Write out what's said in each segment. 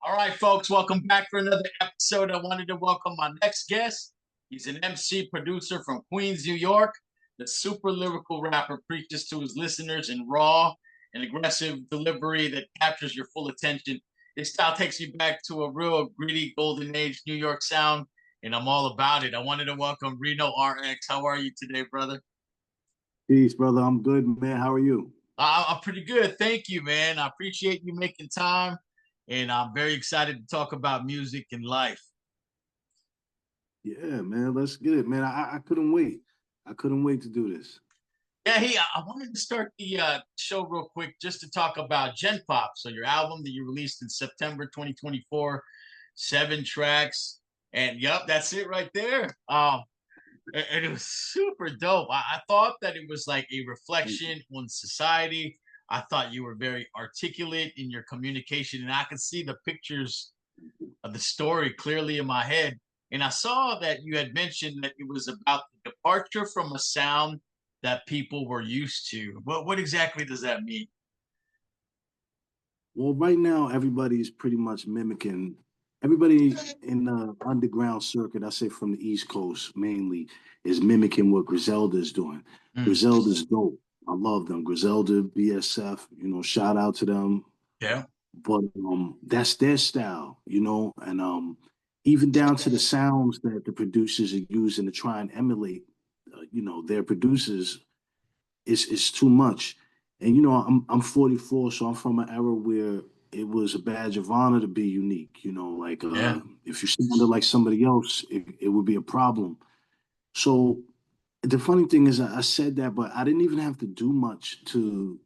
All right, folks, welcome back for another episode. I wanted to welcome my next guest. He's an MC producer from Queens, New York. The super lyrical rapper preaches to his listeners in raw and aggressive delivery that captures your full attention. His style takes you back to a real gritty golden age New York sound, and I'm all about it. I wanted to welcome Reno Rx. How are you today, brother? Peace, brother. I'm good, man. How are you? I'm pretty good. Thank you, man. I appreciate you making time, and I'm very excited to talk about music and life. Yeah, man. Let's get it, man. I couldn't wait. I couldn't wait to do this. Yeah, hey, I wanted to start the show real quick just to talk about Gen Pop. So your album that you released in September 2024, 7 tracks, and yep, that's it right there. And it was super dope. I thought that it was like a Thank you. reflection on society. I thought you were very articulate in your communication, and I could see the pictures of the story clearly in my head. And I saw that you had mentioned that it was about the departure from a sound that people were used to. What exactly does that mean? Well, right now, everybody's pretty much mimicking. Everybody in the underground circuit, I say from the East Coast mainly, is mimicking what Griselda is doing. Mm, Griselda's dope. I love them. Griselda, BSF, shout out to them. yeah. But that's their style, and even down to the sounds that the producers are using to try and emulate, their producers is too much. And I'm 44, so I'm from an era where it was a badge of honor to be unique. Like Yeah. if you sounded like somebody else, it would be a problem. So the funny thing is, I said that, but I didn't even have to do much to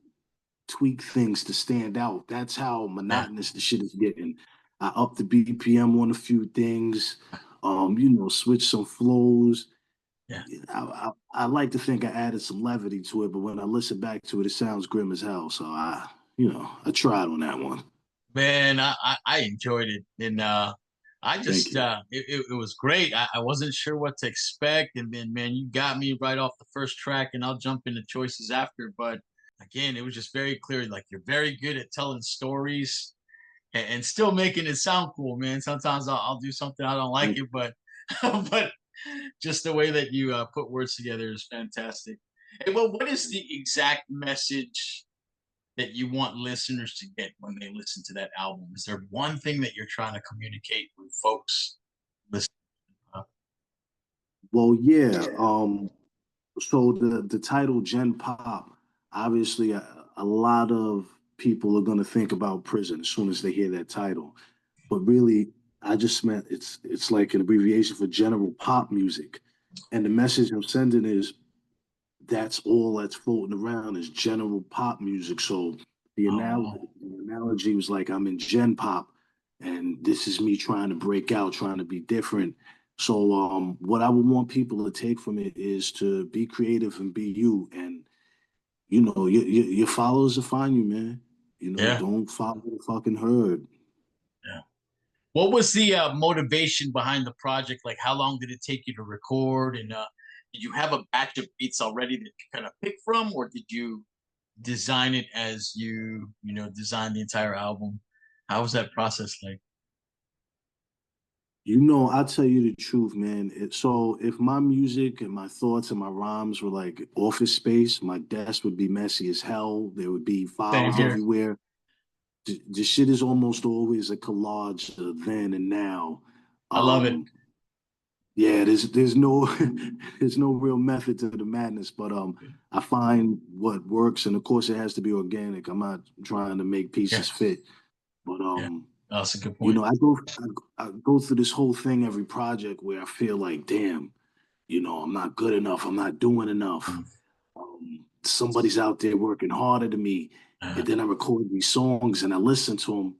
tweak things to stand out. That's how Yeah. monotonous the shit is getting. I upped the BPM on a few things, switch some flows. Yeah. I like to think I added some levity to it, but when I listen back to it, it sounds grim as hell. So I tried on that one. Man, I enjoyed it. And I Thank just you. it was great. I wasn't sure what to expect. And then man, you got me right off the first track, and I'll jump into choices after. But again, it was just very clear, like you're very good at telling stories and still making it sound cool, man. Sometimes I'll do something I don't like Thank it, but but just the way that you put words together is fantastic. Hey, well, what is the exact message that you want listeners to get when they listen to that album? Is there one thing that you're trying to communicate with folks listening? Well, yeah. So the title Gen Pop, obviously, a lot of people are going to think about prison as soon as they hear that title. But really, I just meant it's like an abbreviation for general pop music, and the message I'm sending is that's all that's floating around is general pop music. So Oh, the analogy was like I'm in Gen Pop, and this is me trying to break out, trying to be different. So what I would want people to take from it is to be creative and be you, and your followers will find you, man. yeah, Don't follow the fucking herd. yeah. What was the motivation behind the project? Like, how long did it take you to record? And did you have a batch of beats already that you kind of pick from, or did you design it as design the entire album? How was that process like? I'll tell you the truth, man. So if my music and my thoughts and my rhymes were like office space, my desk would be messy as hell. There would be Same files here. everywhere. The shit is almost always a collage of then and now. I love it. Um, yeah, there's no there's no real method to the madness, but I find what works, and of course it has to be organic. I'm not trying to make Yeah, pieces fit, but yeah. That's a good point. I go through this whole thing every project where I feel like, damn, I'm not good enough. I'm not doing enough. Mm. Somebody's out there working harder than me. Uh, And then I record these songs and I listen to them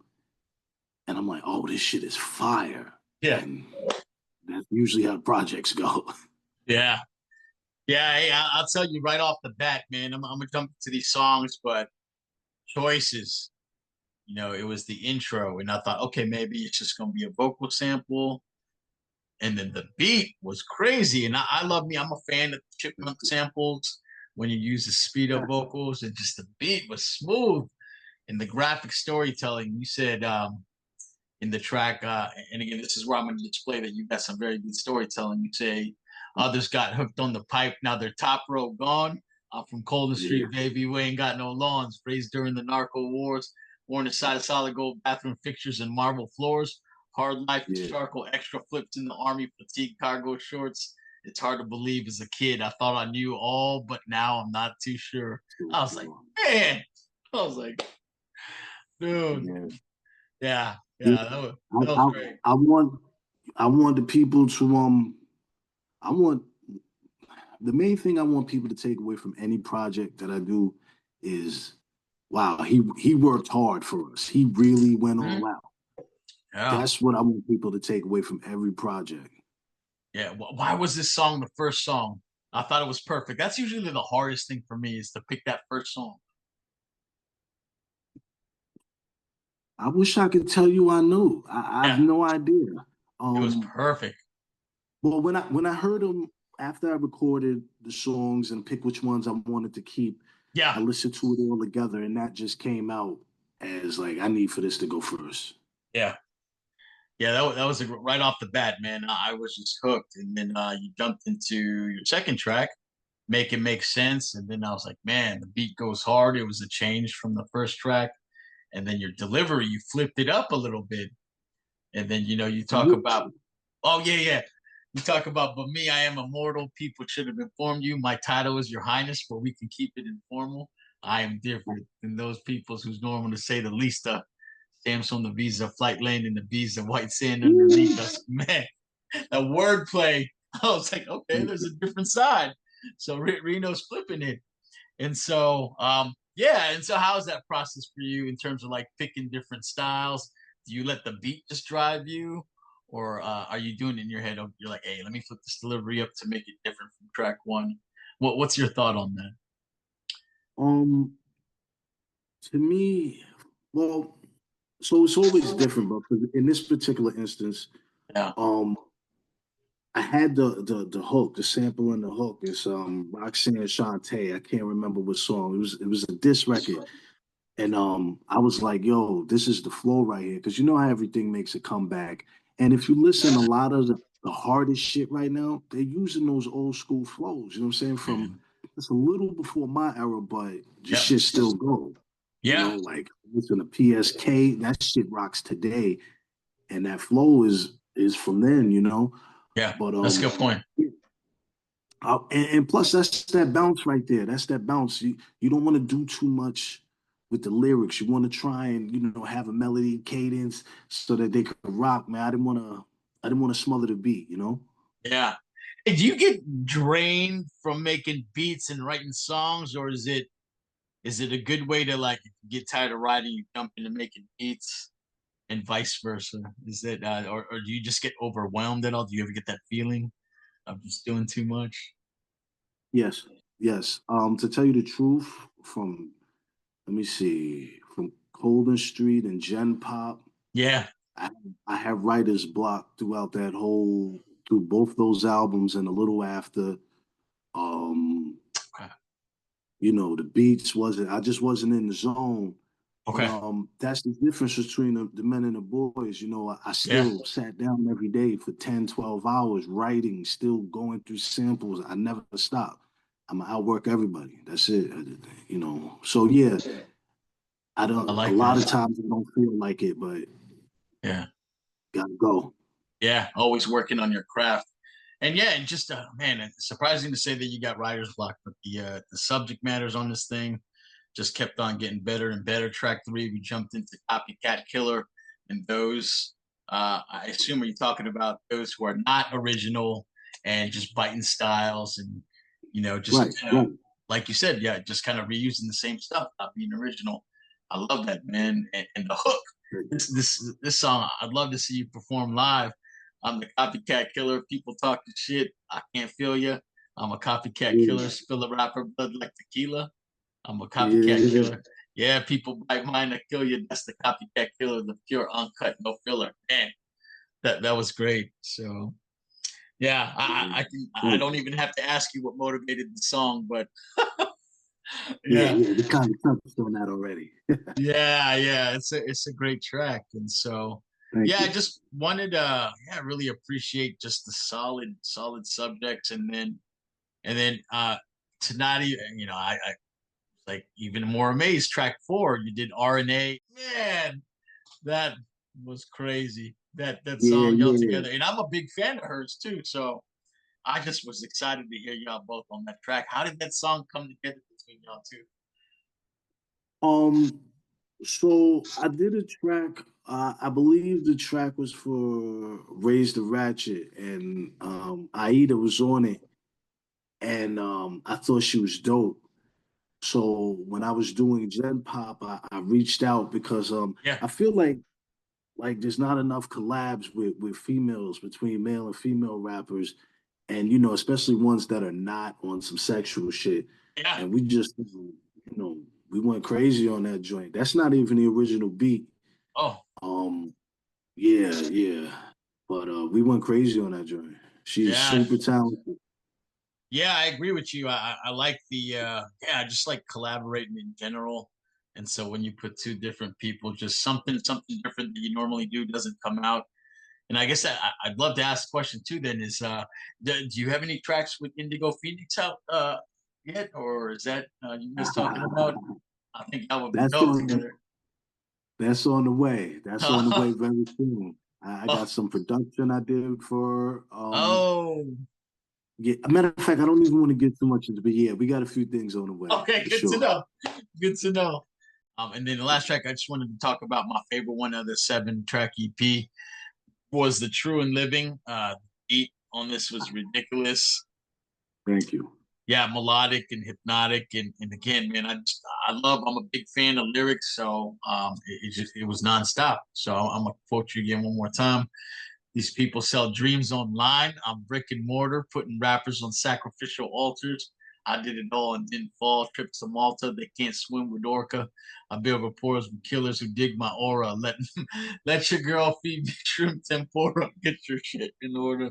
and I'm like, oh, this shit is fire. yeah, And that's usually how projects go. yeah. Yeah, hey, I'll tell you right off the bat, man. I'm gonna jump into these songs, but choices. It was the intro, and I thought, okay, maybe it's just gonna be a vocal sample, and then the beat was crazy. And I love me. I'm a fan of chipmunk samples when you use the speed up vocals, and just the beat was smooth. And the graphic storytelling, you said, in the track. And again, this is where I'm going to display that you got some very good storytelling. You say others got hooked on the pipe. Now their top row gone. I'm from Colden Yeah, Street, baby. We ain't got no lawns. Raised during the narco wars. Born inside of solid gold bathroom fixtures and marble floors. Hard life, yeah. charcoal, extra flips in the army, fatigue cargo shorts. It's hard to believe as a kid. I thought I knew all, but now I'm not too sure. Sure, I was like, sure. man. I was like, dude. Yeah. Yeah, Yeah. yeah, I, that was I, great. I want the people to I want the main thing I want people to take away from any project that I do is, wow, he worked hard for us. He really went Mhm. all out. Yeah, That's what I want people to take away from every project. yeah. Why was this song the first song? I thought it was perfect. That's usually the hardest thing for me is to pick that first song. I wish I could tell you I knew. I have Yeah, no idea. it was Um, perfect. well, when I heard them after I recorded the songs and picked which ones I wanted to keep, I Yeah, listened to it all together, and that just came out as like I need for this to go first. yeah, yeah. That was right off the bat, man. I was just hooked, and then you jumped into your second track, Make It Make Sense, and then I was like, man, the beat goes hard. It was a change from the first track, and then your delivery, you flipped it up a little bit, and then you talk about. Oh yeah, yeah. You talk about, but me, I am immortal. People should have informed you. My title is Your Highness, but we can keep it informal. I am different than those peoples who's normal to say the least. Stamps on the visa, flight lane in the visa, white sand underneath us. Man, the wordplay. I was like, okay, there's a different side. So Reno's flipping it, and so yeah. And so, how's that process for you in terms of like picking different styles? Do you let the beat just drive you, or are you doing it in your head? You're like, hey, let me flip this delivery up to make it different from track one. What's your thought on that? Um, to me, well, so it's always different, but in this particular instance, Yeah, um, I had the hook, the sample and the hook is Roxanne Shante. I can't remember what song. It was a diss record. And I was like, yo, this is the flow right here. Cause you know how everything makes a comeback. And if you listen, a lot of the hardest shit right now, they're using those old school flows. You know what I'm saying? From man. it's a little before my era, but just Yep. shit still go. You Yeah, know, like listen to PSK, that shit rocks today. And that flow is from then, you know. yeah. But That's a good point. and plus that's that bounce right there. That's that bounce. You don't want to do too much with the lyrics. You want to try and have a melody cadence so that they could rock. Man, I didn't want to smother the beat. Yeah. Hey, do you get drained from making beats and writing songs, or is it a good way to like if you get tired of writing, you jump into making beats and vice versa? Is it or do you just get overwhelmed at all? Do you ever get that feeling of just doing too much? Yes, yes. To tell you the truth, from let me see, from Colden Street and Gen Pop, Yeah. I, I have writer's block through both those albums and a little after. Um, Okay. the beats wasn't, I just wasn't in the zone. But Okay. that's the difference between the men and the boys. I Yeah. still sat down every day for 10, 12 hours writing, still going through samples. I never stopped. I'm gonna outwork everybody. That's it. So yeah, I I don't a like lot of that. times I don't feel like it, but Yeah. gotta go. Yeah. Always working on your craft. And yeah, and just man, it's surprising to say that you got writer's block, but the subject matters on this thing just kept on getting better and better. Track three, we jumped into Copycat Killer, and those I assume are you talking about those who are not original and just biting styles and Right, just right. like you said, yeah, just kind of reusing the same stuff, not being original. I love that, man, and the hook. This song, I'd love to see you perform live. I'm the copycat killer. People talking shit. I can't feel you. I'm a copycat Yeah, killer. Spill a rapper blood like tequila. I'm a copycat yeah. killer. Yeah, people bite mine, I kill you. That's the copycat killer, the pure uncut, no filler. Man, that was great. So yeah, I Thank don't you. even have to ask you what motivated the song, but Yeah, yeah, yeah. We kind of touched on that already. yeah, yeah. It's a great track, and so Thank Yeah, I you. just wanted yeah, really appreciate just the solid subjects, and then to not even, I like even more amazed. Track 4, you did RNA. Man, that was crazy. That Yeah, song y'all yeah. together, and I'm a big fan of hers too. So I just was excited to hear y'all both on that track. How did that song come together between y'all two? Um, so I did a track. I believe the track was for Raise the Ratchet, and Aida was on it, and I thought she was dope. So when I was doing Gen Pop, I reached out because Yeah. I feel like there's not enough collabs with females between male and female rappers, and especially ones that are not on some sexual shit. Yeah. And we just we went crazy on that joint. That's not even the original beat. Oh, um yeah, yeah, but we went crazy on that joint. She's yeah. super talented. Yeah, I agree with you. I like the yeah, I just like collaborating in general. And so when you put two different people, just something different that you normally do doesn't come out. And I guess I'd love to ask a question too. Then is do you have any tracks with Indigo Phoenix out yet, or is that you guys talking about? I think that would be that's dope on together. that's on the way. That's on the way very soon. I got Oh, some production I did for oh, yeah. A matter of fact, I don't even want to get too much into, but yeah, we got a few things on the way okay, for good to sure. know. Good to know. And then the last track, I just wanted to talk about my favorite one of the 7 track EP was the True and Living. Beat on this was ridiculous. Thank you. Yeah, melodic and hypnotic, and again, man, I'm a big fan of lyrics, so it was nonstop. So I'm gonna quote you again one more time. These people sell dreams online. I'm brick and mortar, putting rappers on sacrificial altars. I did it all and didn't fall. Trips to Malta. They can't swim with Orca. I build rapport with killers who dig my aura. Let your girl feed me shrimp tempura. Get your shit in order.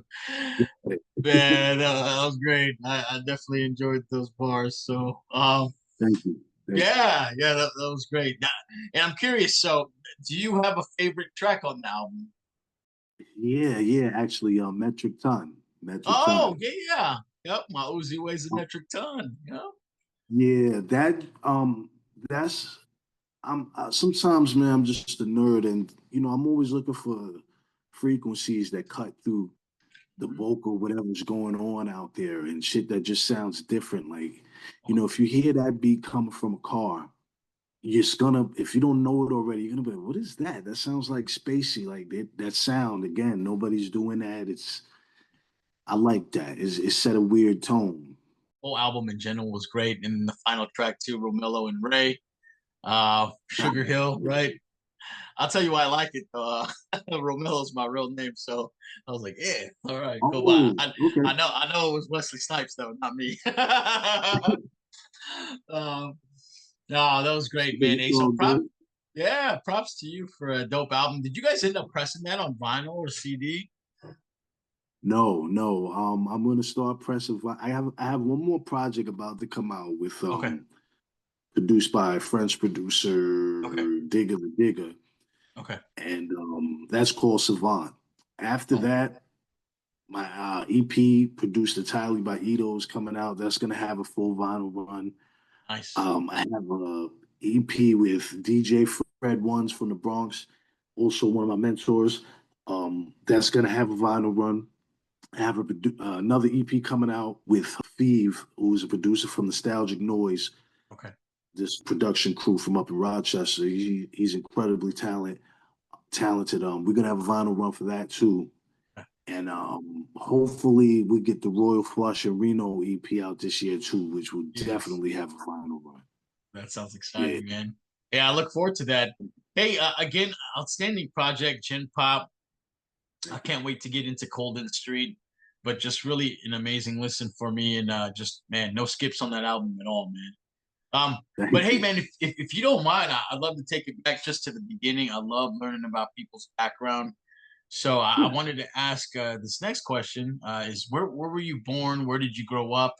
Man, that was great. I definitely enjoyed those bars. So, Thank you. Thank you. yeah, yeah, that was great. Now, and I'm curious. So, do you have a favorite track on the album? Yeah, yeah. Actually, metric ton, metric Oh, ton. yeah, yeah. Yep, my Uzi weighs a metric ton. Yep. Yeah, that's sometimes, man, I'm just a nerd, and I'm always looking for frequencies that cut through the Mhm. vocal, whatever's going on out there, and shit that just sounds different. Like, Oh, if you hear that beat coming from a car, you're just gonna, if you don't know it already, you're gonna be like, what is that? That sounds like spacey. Like that sound again. Nobody's doing that. I like that. It set a weird tone. whole album in general was great. And the final track too, Romello and Ray, Sugar Hill, right? I'll tell you why I like it. Romello's my real name, so I was like, yeah, all right, cool. But Oh, okay. I know it was Wesley Snipes though, not me. um, no, that was great, man. It's Hey, so all good. yeah, props to you for a dope album. Did you guys end up pressing that on vinyl or CD? No, no. I'm gonna start pressing. I have one more project about to come out with Okay, produced by a French producer, okay, Digger the Digger, okay. and that's called Savant. After Oh, that, my EP produced entirely by Ito is coming out. That's gonna have a full vinyl run. nice. I have a EP with DJ Fred Ones from the Bronx, also one of my mentors. That's gonna have a vinyl run. I have another EP coming out with Thieve, who's a producer from Nostalgic Noise, Okay. this production crew from up in Rochester. He's incredibly talented. We're gonna have a vinyl run for that too. And hopefully we get the Royal Flush and Reno EP out this year too, which will Yes. definitely have a vinyl run. That sounds Yeah. exciting, man. Yeah, I look forward to that. Hey, again, outstanding project, Gen Pop. I can't wait to get into Colden Street, but just really an amazing listen for me, and just man, no skips on that album at all, man. But Thank hey, you. man, if you don't mind, I'd love to take it back just to the beginning. I love learning about people's background. So I Yeah. wanted to ask this next question: is where were you born? Where did you grow up?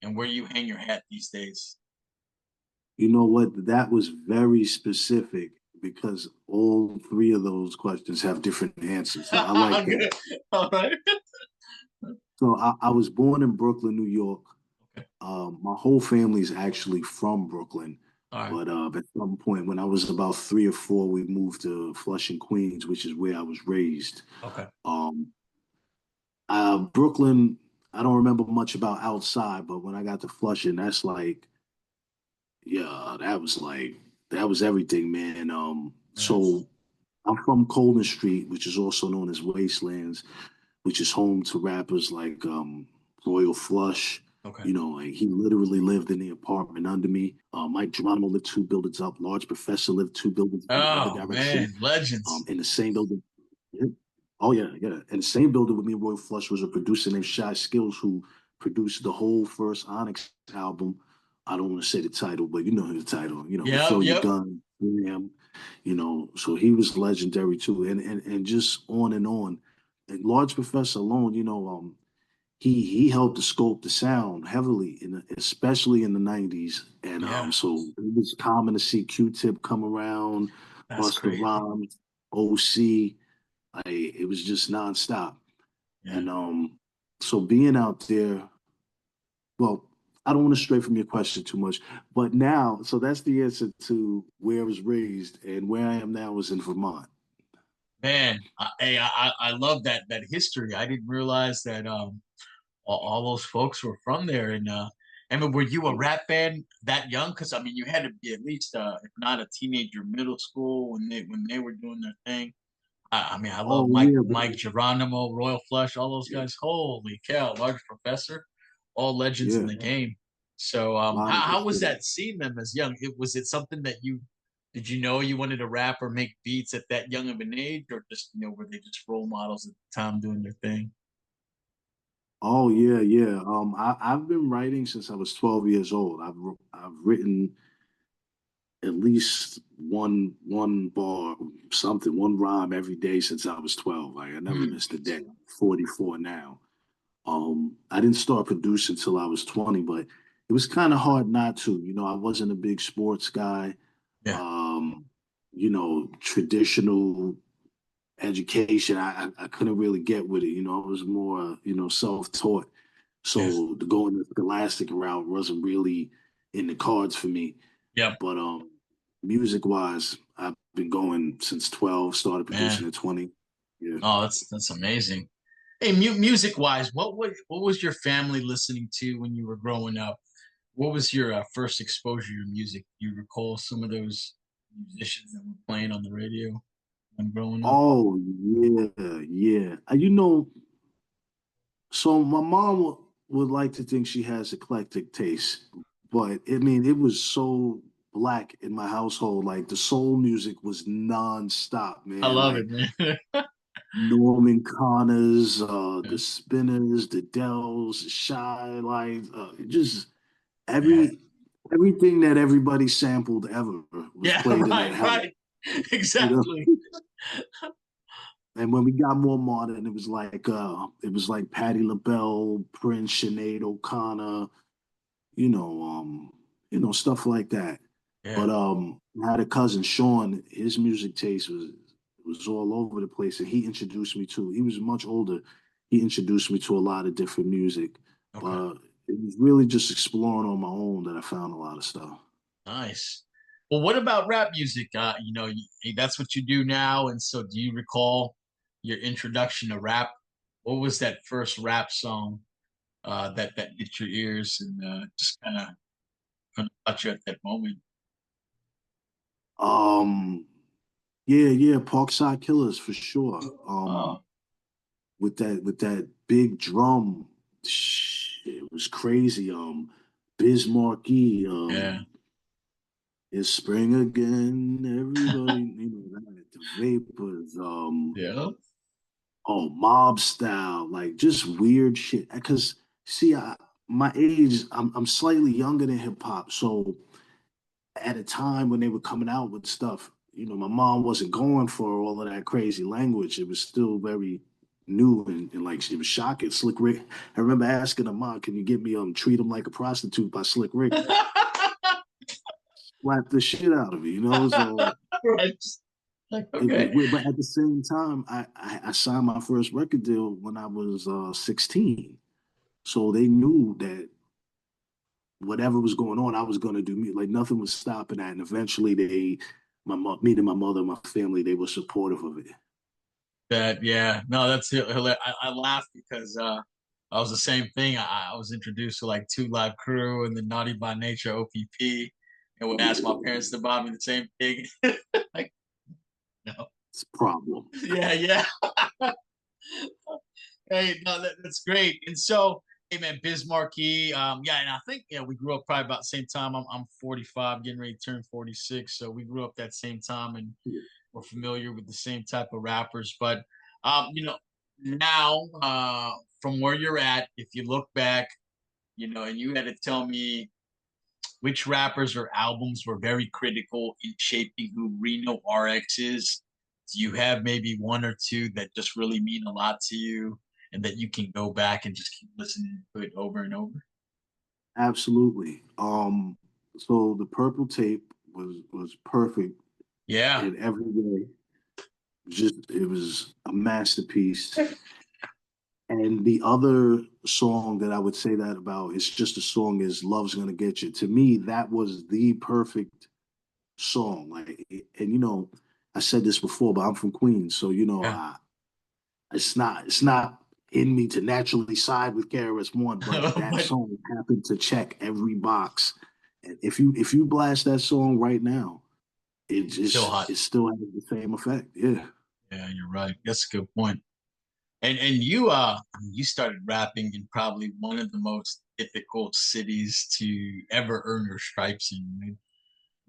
And where you hang your hat these days? You know what? That was very specific because all three of those questions have different answers. So I like that. All right. So I was born in Brooklyn, New York. Okay. My whole family is actually from Brooklyn. All right. But at some point, when I was about 3 or 4, we moved to Flushing, Queens, which is where I was raised. Okay. Brooklyn, I don't remember much about outside, but when I got to Flushing, that's like, yeah, that was everything, man. Yes. So I'm from Colden Street, which is also known as Wastelands, which is home to rappers like Royal Flush. Okay. You know, like he literally lived in the apartment under me. Mike Geronimo lived 2 buildings up. Large Professor lived 2 buildings in the other Oh direction. man, legends. In the same building. Yeah. Oh yeah, yeah. In the same building with me and Royal Flush was a producer named Shy Skills who produced the whole first Onyx album. I don't want to say the title, but you know the title. You know, Yep. Refill Your Yep. Gun, Bam. You know, so he was legendary too, and just on and on. And Large Professor alone, you know, he helped to sculpt the sound heavily especially in the 90s. And Yeah. so it was common to see Q-Tip come around, That's Busta crazy. Rhymes, OC. It was just nonstop. Yeah. And so being out there, well, I don't want to stray from your question too much, but now, so that's the answer to where I was raised, and where I am now is in Vermont. Man, I love that history. I didn't realize that all those folks were from there. And I mean, were you a rap fan that young? Because I mean, you had to be at least, if not a teenager, middle school when they were doing their thing. I mean, I love Oh yeah, Mike bro. Geronimo, Royal Flush, all those Yeah, guys. Holy cow, Large Professor, all legends in yeah, the game. So, a lot of how was history. that seeing them as young? Was it something that you did you know you wanted to rap or make beats at that young of an age, or just were they just role models at the time doing their thing? Oh yeah, yeah. I've been writing since I was 12 years old. I've written at least one bar, something, one rhyme every day since I was 12. Like I never Hmm. missed a day. I'm 44 now. I didn't start producing until I was 20, but it was kind of hard not to. You know, I wasn't a big sports guy. Yeah. Um, you know, traditional education, I couldn't really get with it. You know, I was more, you know, self-taught. Yeah. So the going the scholastic route wasn't really in the cards for me. Yep. But music wise, I've been going since 12, started Man. producing at 20. Yeah. Oh, that's amazing. Hey, music wise, what was your family listening to when you were growing up? What was your first exposure to music? Do you recall some of those musicians that were playing on the radio when growing up? Oh yeah, yeah. You know, so my mom would like to think she has eclectic taste, but I mean, it was so black in my household. Like the soul music was nonstop, I man. love it, Like man. Norman Connors, Yeah, the Spinners, the Dells, Shy, like just man. every everything that everybody sampled ever was Yeah, played in that right, house, right. you know. Exactly. And when we got more modern, it was like Patti LaBelle, Prince, Sinead O'Connor, you know, stuff like that. Yeah. But I had a cousin Sean, his music taste was all over the place, and he introduced me to. He was much older. He introduced me to a lot of different music, Okay. but it was really just exploring on my own that I found a lot of stuff. Nice. Well, what about rap music? That's what you do now. And so, do you recall your introduction to rap? What was that first rap song that hit your ears and just kind of touch you at that moment? Um, yeah, yeah, Parkside Killers for sure. Oh, With that big drum, it was crazy. Biz Markie, yeah, it's spring again. Everybody, you know, the Vapors, yeah. oh, mob style, like just weird shit. Because see, my age, I'm slightly younger than hip hop, so at a time when they were coming out with stuff, you know, my mom wasn't going for all of that crazy language. It was still very new and like it was shocking. Slick Rick. I remember asking her, "Mom, can you get me Treat 'Em Like a Prostitute by Slick Rick?" Slap the shit out of me, you know. So Right. Like, okay. But at the same time, I signed my first record deal when I was 16. So they knew that whatever was going on, I was going to do me. Like nothing was stopping that. And eventually, me and my mother, my family, they were supportive of it. That yeah, no, that's hilarious. I laugh because I was the same thing. I was introduced to like Two Live Crew and the Naughty by Nature OPP, and would ask my parents to buy me the same thing. Like, no, It's a problem. yeah, yeah. Hey, no, that's great. And so, hey, man, Bismarcky, yeah, and I think yeah, we grew up probably about the same time. I'm 45, getting ready to turn 46, so we grew up that same time, and we're familiar with the same type of rappers. But now from where you're at, if you look back, and you had to tell me which rappers or albums were very critical in shaping who Reno RX is. Do you have maybe one or two that just really mean a lot to you and that you can go back and just keep listening to it over and over? Absolutely. So the purple tape was perfect Yeah. in every way. Just it was a masterpiece. And the other song that I would say that about, it's just a song, is Love's Gonna Get You. To me, that was the perfect song. Like, and I said this before, but I'm from Queens, so Yeah. it's not in me to naturally side with KRS One, but that But song happened to check every box. And if you blast that song right now, still hot. it still has the same effect. Yeah. Yeah, you're right. That's a good point. And you you started rapping in probably one of the most difficult cities to ever earn your stripes in, right?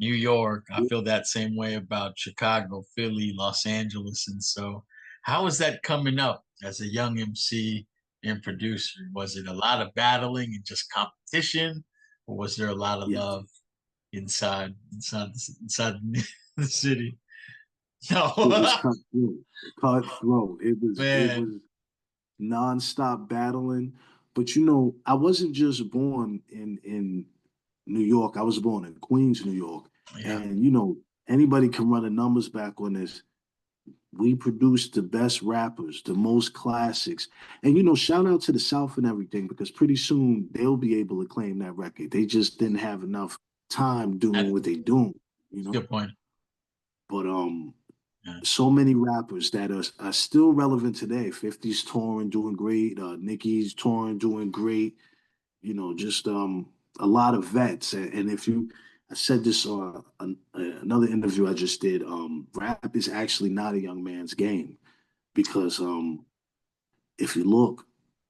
New York. I feel that same way about Chicago, Philly, Los Angeles. And so how was that coming up as a young MC and producer? Was it a lot of battling and just competition? Or was there a lot of Yes. love inside the city? No. It was cutthroat. Cutthroat. It Man. was nonstop battling. But I wasn't just born in New York. I was born in Queens, New York. Yeah. And anybody can run the numbers back on this. We produced the best rappers, the most classics. And shout out to the South and everything, because pretty soon they'll be able to claim that record. They just didn't have enough time doing That's what they doing, a good point. But Yeah. so many rappers that are still relevant today. 50's touring, doing great. Nicki's touring, doing great. Just a lot of vets. And if I said this on another interview I just did. Rap is actually not a young man's game, because if you look,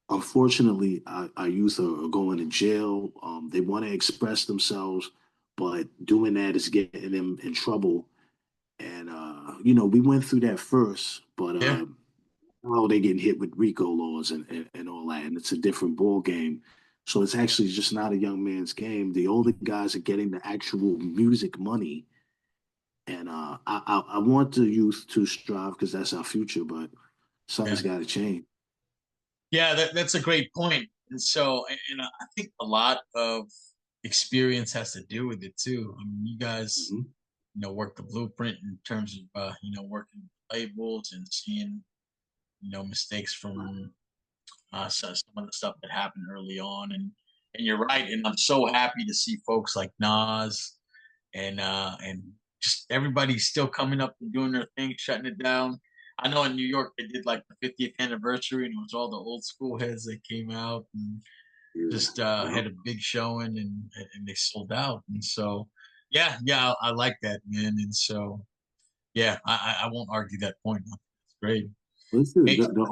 unfortunately, our youth are going to jail. They want to express themselves, but doing that is getting them in trouble. And we went through that first, but Yeah. now they getting hit with RICO laws and all that, and it's a different ball game. So it's actually just not a young man's game. The older guys are getting the actual music money, and I want the youth to strive, because that's our future. But Yeah. something's got to change. Yeah, that's a great point. And so, I think a lot of experience has to do with it too. I mean, you guys, Mhm. work the blueprint in terms of, working with labels and seeing, mistakes from some of the stuff that happened early on. And you're right. And I'm so happy to see folks like Nas and just everybody still coming up and doing their thing, shutting it down. I know in New York they did like the 50th anniversary, and it was all the old school heads that came out and Yeah, just yeah. had a big showing, and they sold out. And so, yeah, yeah, I like that, man. And so, yeah, I won't argue that point. It's great. Listen, Hey, the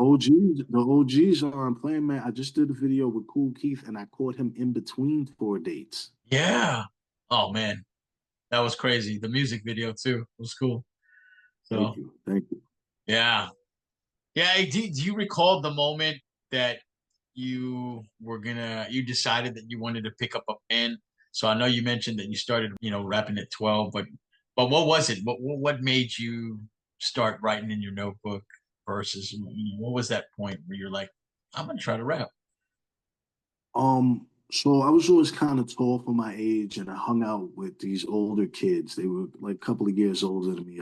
OGs aren't playing, man. I just did a video with Cool Keith, and I caught him in between four dates. yeah. Oh man, that was crazy. The music video too was cool. Thank So you, thank you. yeah, yeah. Hey, do you recall the moment that you decided that you wanted to pick up a pen? So I know you mentioned that you started, rapping at 12, but what was it? What made you start writing in your notebook versus what was that point where you're like, I'm gonna try to rap? So I was always kind of tall for my age, and I hung out with these older kids. They were like a couple of years older than me.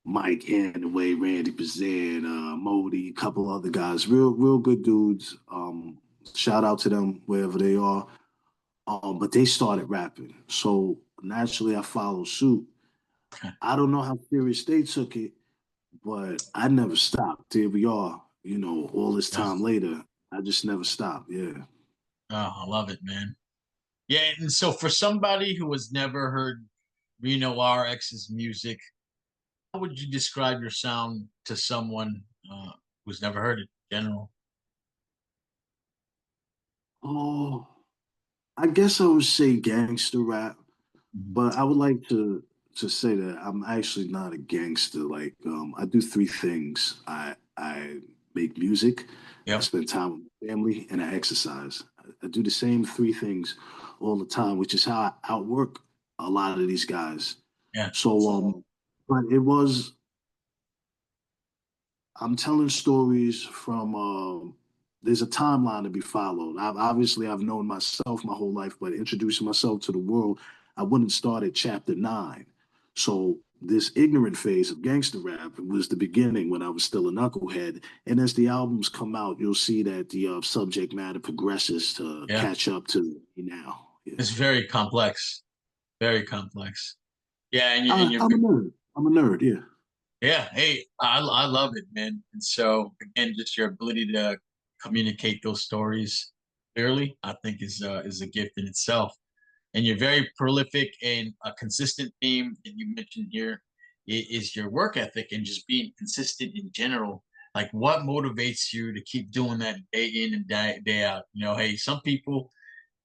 Mike Handaway, Randy Bazan, Modi, a couple other guys, real good dudes. Shout out to them wherever they are. But they started rapping, so naturally I followed suit. I don't know how serious they took it, but I never stopped. Here we are, all this Yeah. time later. I just never stopped. Yeah. Oh, I love it, man. Yeah, and so for somebody who has never heard Reno RX's music, how would you describe your sound to someone who's never heard it in general? Oh, I guess I would say gangster rap. Mhm. But I would like to say that I'm actually not a gangster. Like I do three things. I make music, I Yep. spend time with my family, and I exercise. I do the same three things all the time, which is how I outwork a lot of these guys. Yeah. So but it was I'm telling stories from there's a timeline to be followed. I've known myself my whole life, but introducing myself to the world, I wouldn't start at chapter 9. So this ignorant phase of gangster rap was the beginning when I was still a knucklehead. And as the albums come out, you'll see that the subject matter progresses to Yeah. catch up to me now. Yeah. It's very complex. Very complex. Yeah, and you're I'm a nerd. I'm a nerd. Yeah. yeah, hey, I love it, man. And so again, just your ability to communicate those stories clearly, I think is a gift in itself. And you're very prolific, and a consistent theme that you mentioned here is your work ethic and just being consistent in general. Like, what motivates you to keep doing that day in and day out? Hey, some people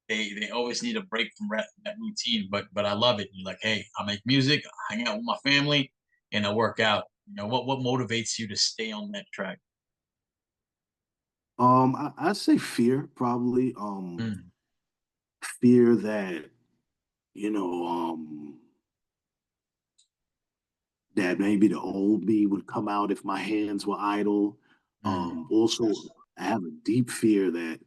they always need a break from that routine, but I love it. You're like, hey, I make music, I hang out with my family, and I work out. What motivates you to stay on that track? I'd say fear, probably. Mm, Fear that, you know, um, that maybe the old me would come out if my hands were idle. mm, Also, I have a deep fear that,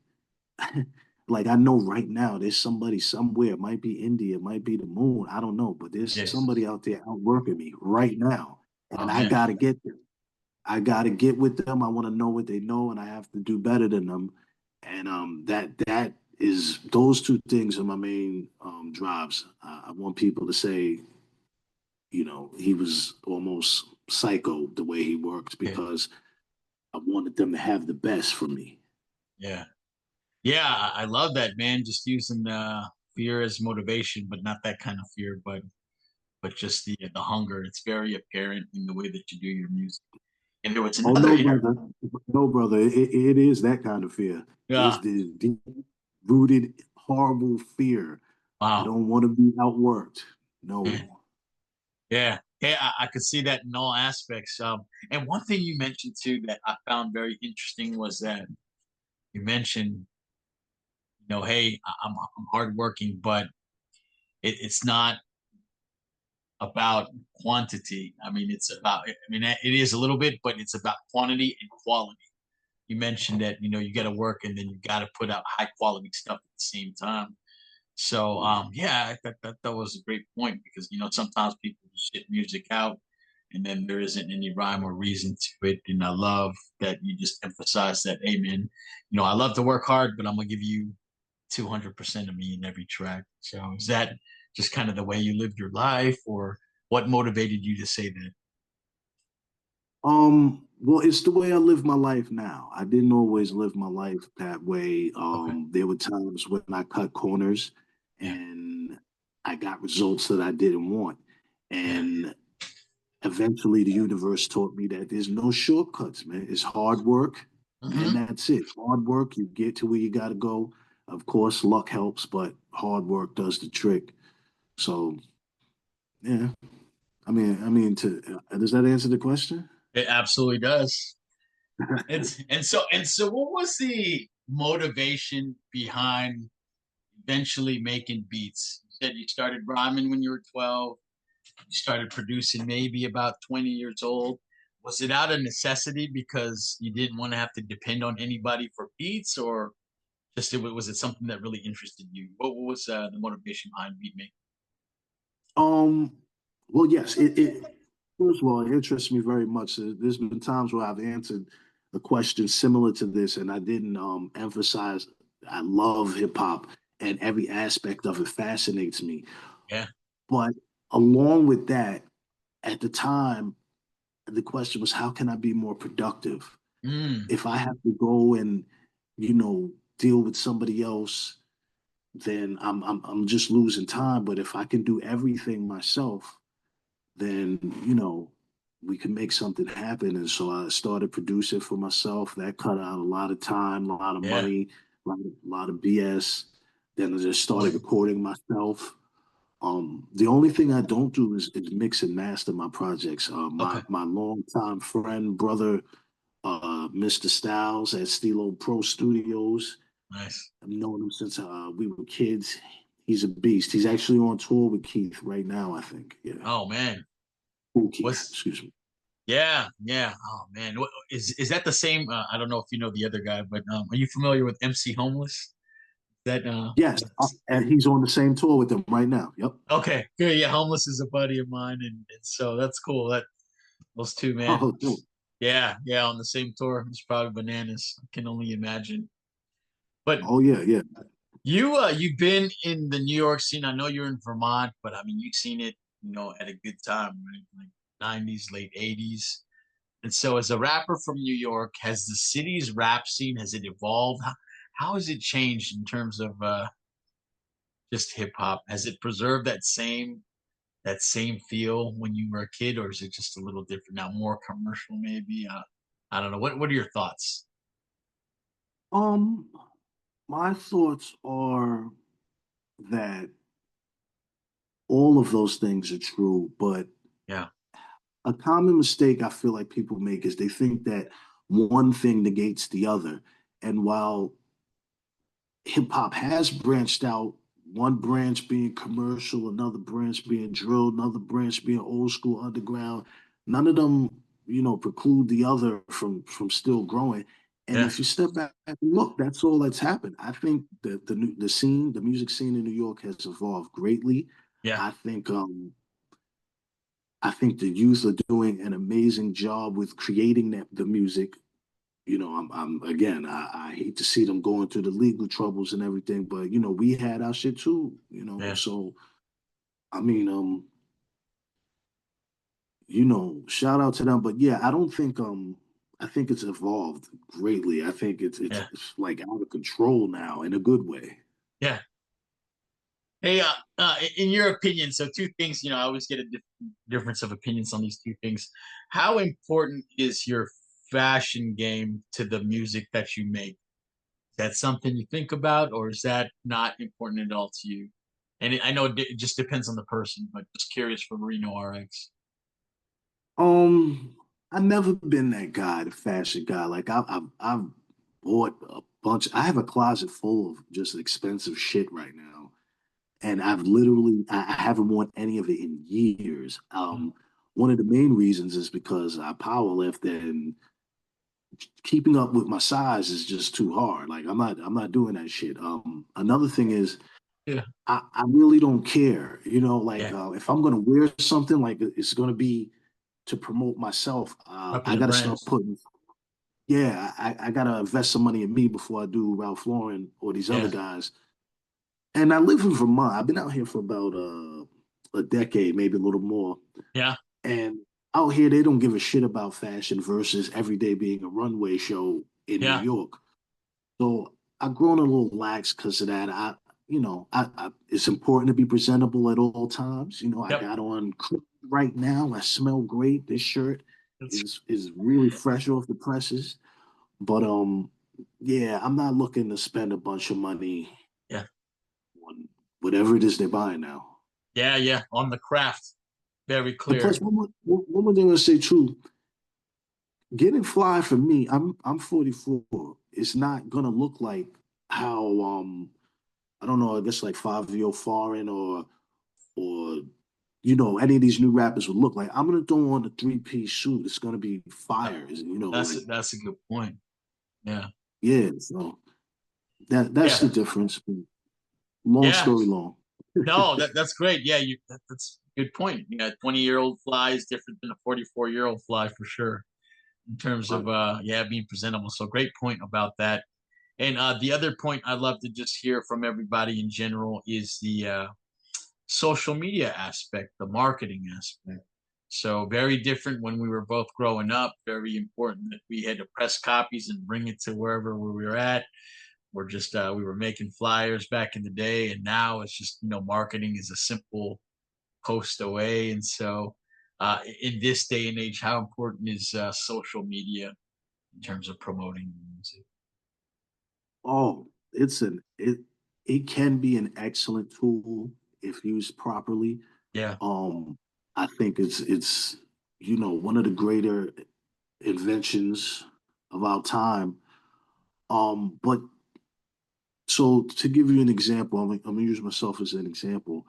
like, I know right now there's somebody somewhere, it might be India, it might be the moon, I don't know, but there's yes. somebody out there outworking me right now, Oh and I man. gotta get them. I gotta get with them. I want to know what they know, and I have to do better than them. And that is those two things are my main drives. I want people to say, he was almost psycho the way he worked Yeah. because I wanted them to have the best from me. Yeah. Yeah, I love that, man. Just using fear as motivation, but not that kind of fear, but just the hunger. It's very apparent in the way that you do your music. And there was Oh another no, area. brother, no, brother. It is that kind of fear. It's Yeah. the deep rooted, horrible fear. I Wow. don't want to be outworked. Yeah. No. Yeah. Yeah, I could see that in all aspects. And one thing you mentioned too that I found very interesting was that you mentioned, hey, I'm hardworking, but it's not about quantity. I mean, it is a little bit, but it's about quantity and quality. You mentioned that, you got to work and then you got to put out high quality stuff at the same time. So, yeah, that was a great point because, sometimes people shit music out and then there isn't any rhyme or reason to it. And I love that you just emphasize that, hey, man, I love to work hard, but I'm going to give you 200% of me in every track. So is that just kind of the way you lived your life, or what motivated you to say that? Well, it's the way I live my life now. I didn't always live my life that way. Okay. There were times when I cut corners Yeah. and I got results that I didn't want. Yeah. And eventually the universe taught me that there's no shortcuts, man. It's hard work and Hmm. that's it. Hard work, you get to where you gotta go. Of course, luck helps, but hard work does the trick. So yeah. To does that answer the question? It absolutely does. And so what was the motivation behind eventually making beats? You said you started rhyming when you were 12. You started producing maybe about 20 years old. Was it out of necessity because you didn't want to have to depend on anybody for beats, or Just was it something that really interested you? What was the motivation behind beat making? Um, well, yes, it first of all, it interests me very much. There's been times where I've answered a question similar to this, and I didn't emphasize I love hip hop and every aspect of it fascinates me. Yeah. But along with that, at the time, the question was, how can I be more productive? Mm, If I have to go and, you know, deal with somebody else, then I'm just losing time. But if I can do everything myself, then we can make something happen. And so I started producing for myself. That cut out a lot of time, a lot of yeah. money, a lot of BS. Then I just started Boy. recording myself. The only thing I don't do is mix and master my projects. My Okay. my longtime friend, brother, Mr. Styles at Stilo Pro Studios. Nice. I've known him since we were kids. He's a beast. He's actually on tour with Keith right now, I think. Yeah. Oh man. Cool Keith, Was excuse me. Yeah, yeah. Oh man. Is that the same? I don't know if you know the other guy, but are you familiar with MC Homeless? That Yes, and he's on the same tour with them right now. Yep. Okay, good. Yeah, Homeless is a buddy of mine, and so that's cool. That those two, man. Oh, cool. Yeah, yeah, on the same tour. It's probably bananas. I can only imagine. But Oh yeah, yeah. you've been in the New York scene. I know you're in Vermont, but I mean you've seen it, at a good time, right? Like 90s, late 80s. And so as a rapper from New York, has the city's rap scene has it evolved? How has it changed in terms of just hip hop? Has it preserved that same feel when you were a kid, or is it just a little different now, more commercial maybe? I don't know. What are your thoughts? Um, my thoughts are that all of those things are true, but Yeah, a common mistake I feel like people make is they think that one thing negates the other. And while hip hop has branched out, one branch being commercial, another branch being drill, another branch being old school underground. None of them, preclude the other from still growing. And yeah, if you step back and look, that's all that's happened. I think that the music scene in New York has evolved greatly. yeah, I think I think the youth are doing an amazing job with creating the music. I'm again, I hate to see them going through the legal troubles and everything, but we had our shit too, yeah, So I mean, shout out to them. But yeah, I think it's evolved greatly. I think yeah, it's like out of control now in a good way. yeah. Hey, in your opinion, so two things, I always get a difference of opinions on these two things. How important is your fashion game to the music that you make? Is that something you think about, or is that not important at all to you? And I know it just depends on the person, but just curious for Reno RX. Um, I've never been that guy, the fashion guy. Like I've bought a bunch. I have a closet full of just expensive shit right now. And I haven't worn any of it in years. One of the main reasons is because I power lift and keeping up with my size is just too hard. Like I'm not doing that shit. Another thing is Yeah, I really don't care. Like yeah, if I'm gonna wear something, like it's gonna be to promote myself. repping I the gotta start brands. putting. Yeah, I gotta invest some money in me before I do Ralph Lauren or these other Yeah, guys. And I live in Vermont. I've been out here for about a decade, maybe a little more. yeah, And out here, they don't give a shit about fashion versus every day being a runway show in New yeah, York. So I've grown a little lax because of that. It's important to be presentable at all times. I yep. got on right now. I smell great. This shirt That's is really fresh off the presses. But yeah, I'm not looking to spend a bunch of money Yeah, on whatever it is they're buying now. yeah, yeah. On the craft, very And plus, clear. one more thing I say too, getting fly for me, I'm 44. It's not gonna look like how I don't know, I guess like 5 Year Foreign or any of these new rappers would look like. I'm gonna throw on a three-piece suit. It's gonna be Uh, fire. That's Like that's a good point. Yeah, yeah. So That's Yeah, the difference. Long yeah. story long. No, that's great. Yeah, that's a good point. Yeah, 20-year-old fly is different than a 44-year-old fly for sure in terms of Right. yeah, being presentable. So great point about that. And the other point I'd love to just hear from everybody in general is the social media aspect, the marketing aspect. So very different when we were both growing up. Very important that we had to press copies and bring it to wherever we were at. We're just we were making flyers back in the day, and now it's just marketing is a simple post away. And so in this day and age, how important is social media in terms of promoting music? Oh, it can be an excellent tool if used properly. Yeah, Um, I think it's one of the greater inventions of our time. But so to give you an example, I'm gonna use myself as an example.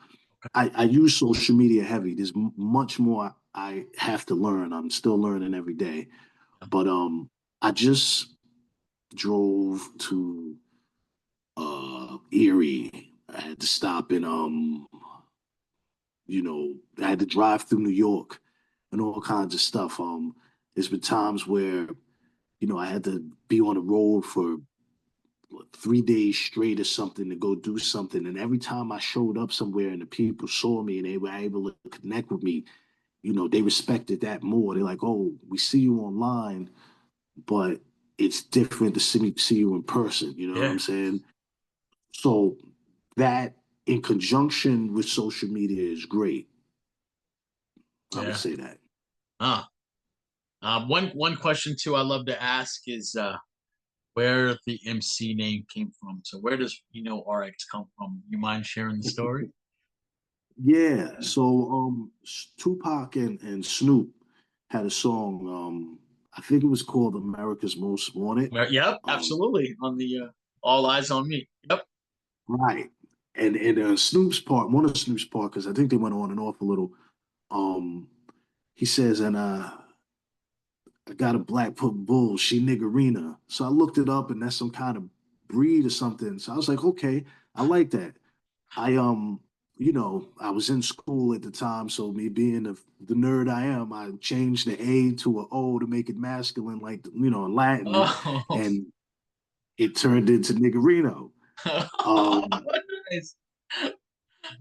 I use social media heavy. There's much more I have to learn. I'm still learning every day. But I just drove to Erie. I had to stop in I had to drive through New York and all kinds of stuff. There's been times where, I had to be on the road for 3 days straight or something to go do something. And every time I showed up somewhere and the people saw me and they were able to connect with me, they respected that more. They're like, oh, we see you online, but it's different to see you in person. You know what yeah, I'm saying? So that in conjunction with social media is great. I would yeah. say that. Ah, one question too I love to ask is where the MC name came from. So where does RX come from? You mind sharing the story? Yeah. So Tupac and Snoop had a song. I think it was called America's Most Wanted. Yep, Um, absolutely. On the All Eyes on Me. Yep. right. And Snoop's part, one of Snoop's part, because I think they went on and off a little. Um, he says, and I got a black pit bull, she niggerina. So I looked it up, and that's some kind of breed or something. So I was like, okay, I like that. I I was in school at the time, so me being the nerd I am, I changed the A to an O to make it masculine, like Latin, Oh, and it turned into niggerino. Um, nice.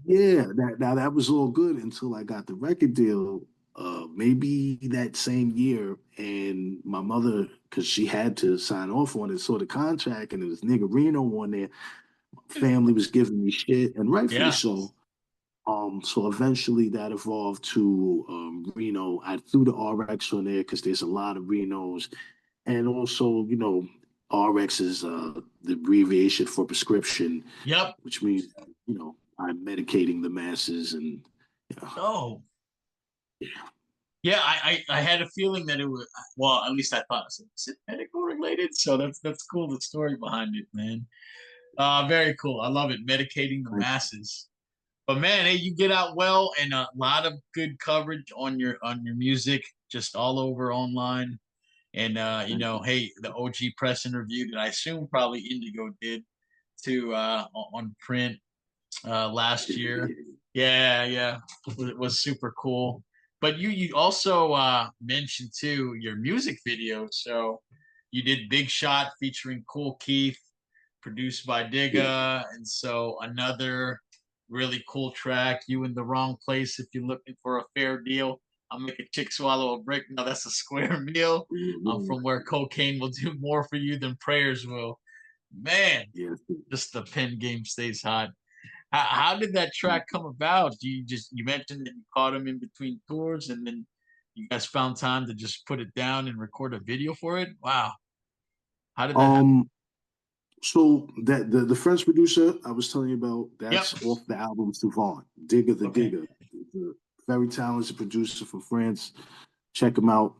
yeah, that was all good until I got the record deal. Maybe that same year, and my mother, because she had to sign off on it, saw the contract, and it was niggerino on there. Family was giving me shit, and rightfully Yeah. so. So eventually that evolved to Reno. I threw the RX on there because there's a lot of Renos, and also, RX is the abbreviation for prescription, Yep. which means, I'm medicating the masses, and Oh. Yeah, I had a feeling that it was well, at least I thought so. Is it medical related? So that's cool, the story behind it, man. Very cool. I love it. Medicating the like, masses. But man, hey, you get out well and a lot of good coverage on your music, just all over online. And hey, the OG press interview that I assume probably Indigo did to on print last year. Yeah, yeah, it was super cool. But you also mentioned too your music video. So you did Big Shot featuring Cool Keith, produced by yeah. Digga, and so another really cool track. You in the wrong place if you're looking for a fair deal. I'll make a chick swallow a brick. No, that's a square meal. I'm Mhm. from where cocaine will do more for you than prayers will. Man, Yeah. just the pen game stays hot. How did that track come about? You mentioned that you caught him in between tours, and then you guys found time to just put it down and record a video for it? Wow, how did that happen? Um, so that the French producer I was telling you about, Yep. that's off the album Souvent, Digger the Okay. Digger. He's a very talented producer from France. Check him out.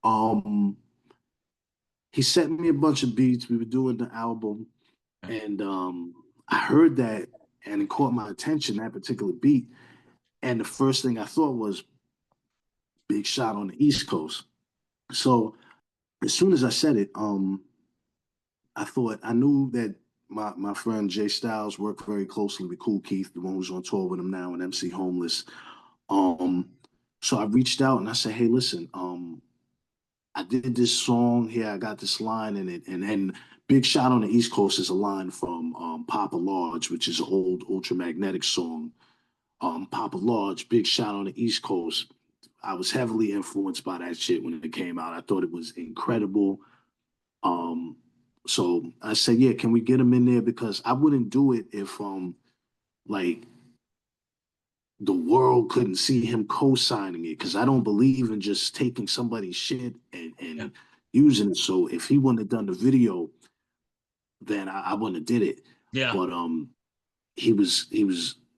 Um, he sent me a bunch of beats. We were doing the album, and I heard that, and it caught my attention, that particular beat. And the first thing I thought was Big Shot on the East Coast. So as soon as I said it, I thought I knew that my friend Jay Styles worked very closely with Cool Keith, the one who's on tour with him now, and MC Homeless. Um, so I reached out and I said, "Hey, listen, I did this song here. I got this line in it, and then Big Shot on the East Coast is a line from Papa Large, which is an old Ultramagnetic song. Papa Large, Big Shot on the East Coast. I was heavily influenced by that shit when it came out. I thought it was incredible. Um, so I said, yeah, can we get him in there? Because I wouldn't do it if like the world couldn't see him co-signing it. Because I don't believe in just taking somebody's shit Yeah. and using it. So if he wouldn't have done the video, then I wouldn't have did it. Yeah. But he was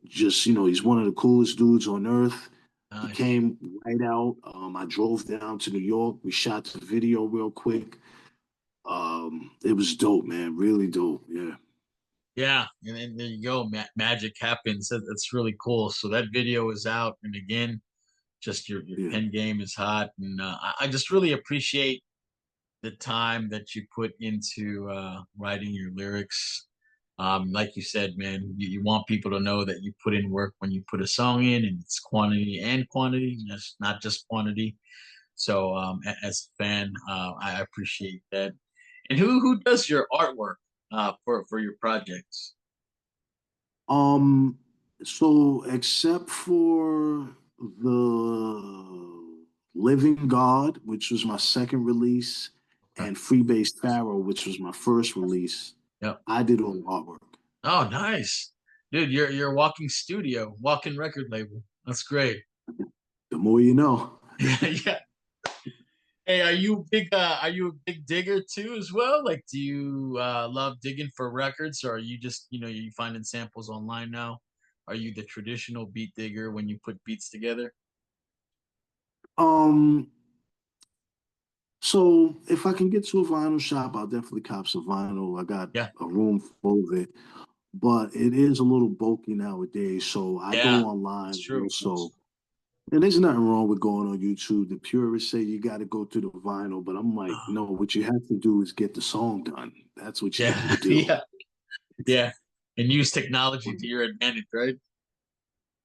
just, he's one of the coolest dudes on earth. He Nice. came right out. I drove down to New York. We shot the video real quick. It was dope, man. Really dope. Yeah. Yeah, and then there you go. Magic happens. That's really cool. So that video is out, and again, just your Yeah. pen game is hot, and I just really appreciate the time that you put into writing your lyrics. Like you said, man, you want people to know that you put in work when you put a song in, and it's quantity and quantity, just not just quantity. So, as a fan, I appreciate that. And who does your artwork for your projects? Um, so except for the Living God, which was my second release, Okay. and Freebase Pharaoh, which was my first release, Yep. I did all the artwork. Oh, nice, dude. You're a walking studio, walking record label. That's great. The more you know. Yeah, yeah. Hey, are you a big digger too as well? Like, do you love digging for records, or are you just, you finding samples online now? Are you the traditional beat digger when you put beats together? Um, so if I can get to a vinyl shop, I'll definitely cop some vinyl. I got Yeah, a room full of it, but it is a little bulky nowadays. So I go yeah, it's online true. also. And there's nothing wrong with going on YouTube. The purists say you got to go to the vinyl, but I'm like, no, what you have to do is get the song done. That's what you got to Yeah, do. yeah, yeah. And use technology to your advantage, right?